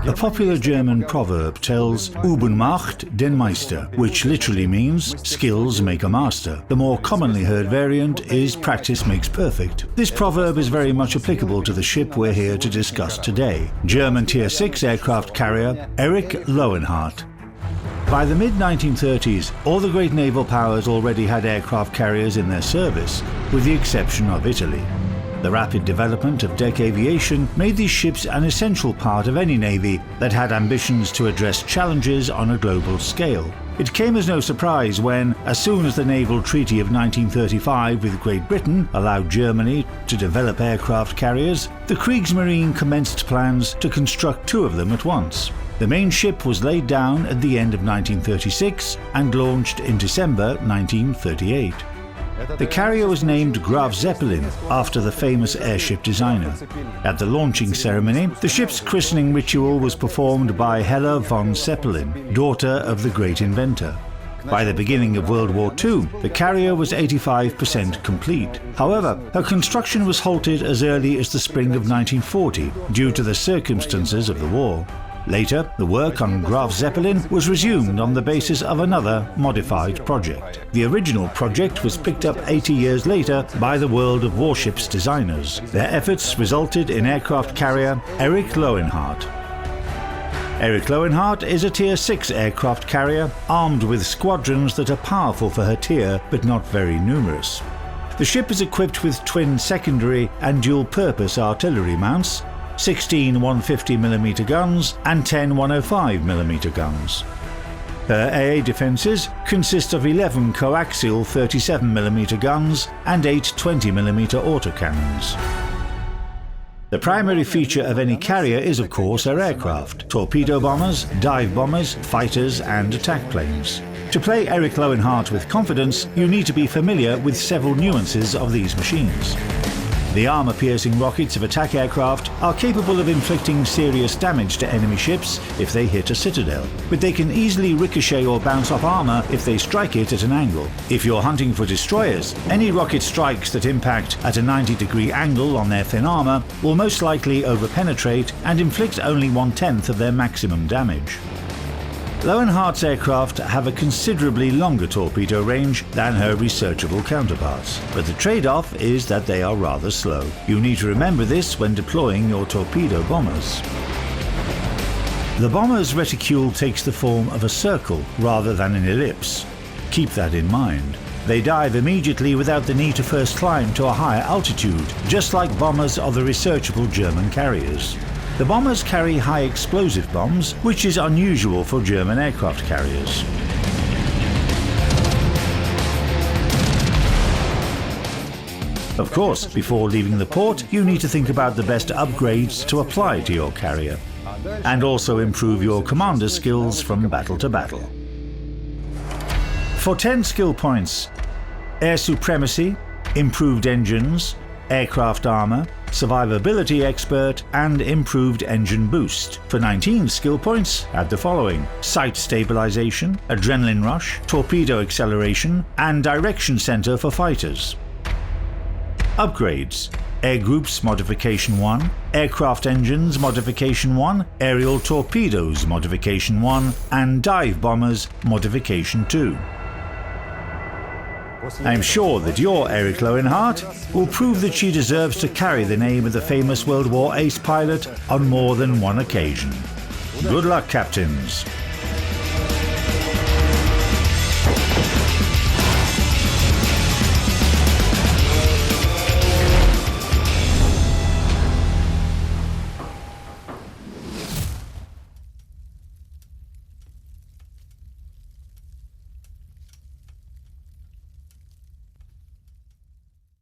A popular German proverb tells Übung macht den Meister, which literally means skills make a master. The more commonly heard variant is practice makes perfect. This proverb is very much applicable to the ship we're here to discuss today, German Tier 6 aircraft carrier Erich Loewenhardt. By the mid-1930s, all the great naval powers already had aircraft carriers in their service, with the exception of Italy. The rapid development of deck aviation made these ships an essential part of any navy that had ambitions to address challenges on a global scale. It came as no surprise when, as soon as the Naval Treaty of 1935 with Great Britain allowed Germany to develop aircraft carriers, the Kriegsmarine commenced plans to construct 2 of them at once. The main ship was laid down at the end of 1936 and launched in December 1938. The carrier was named Graf Zeppelin after the famous airship designer. At the launching ceremony, the ship's christening ritual was performed by Hella von Zeppelin, daughter of the great inventor. By the beginning of World War II, the carrier was 85% complete. However, her construction was halted as early as the spring of 1940 due to the circumstances of the war. Later, the work on Graf Zeppelin was resumed on the basis of another modified project. The original project was picked up 80 years later by the world of warships designers. Their efforts resulted in aircraft carrier Erich Loewenhardt. Erich Loewenhardt is a Tier 6 aircraft carrier armed with squadrons that are powerful for her tier but not very numerous. The ship is equipped with twin secondary and dual-purpose artillery mounts, 16 150mm guns and 10 105mm guns. Her AA defences consist of 11 coaxial 37mm guns and 8 20mm autocannons. The primary feature of any carrier is of course her aircraft, torpedo bombers, dive bombers, fighters and attack planes. To play Erich Loewenhardt with confidence, you need to be familiar with several nuances of these machines. The armour-piercing rockets of attack aircraft are capable of inflicting serious damage to enemy ships if they hit a citadel, but they can easily ricochet or bounce off armour if they strike it at an angle. If you're hunting for destroyers, any rocket strikes that impact at a 90-degree angle on their thin armour will most likely overpenetrate and inflict only 1/10 of their maximum damage. Loewenhardt's aircraft have a considerably longer torpedo range than her researchable counterparts, but the trade-off is that they are rather slow. You need to remember this when deploying your torpedo bombers. The bomber's reticule takes the form of a circle rather than an ellipse. Keep that in mind. They dive immediately without the need to first climb to a higher altitude, just like bombers of the researchable German carriers. The bombers carry high explosive bombs, which is unusual for German aircraft carriers. Of course, before leaving the port, you need to think about the best upgrades to apply to your carrier, and also improve your commander skills from battle to battle. For 10 skill points: air supremacy, improved engines, aircraft armour, survivability expert and improved engine boost. For 19 skill points, add the following: sight stabilization, adrenaline rush, torpedo acceleration and direction center for fighters. Upgrades: air groups modification 1, aircraft engines modification 1, aerial torpedoes modification 1 and dive bombers modification 2. I'm sure that your Erich Loewenhardt will prove that she deserves to carry the name of the famous World War ace pilot on more than one occasion. Good luck, captains!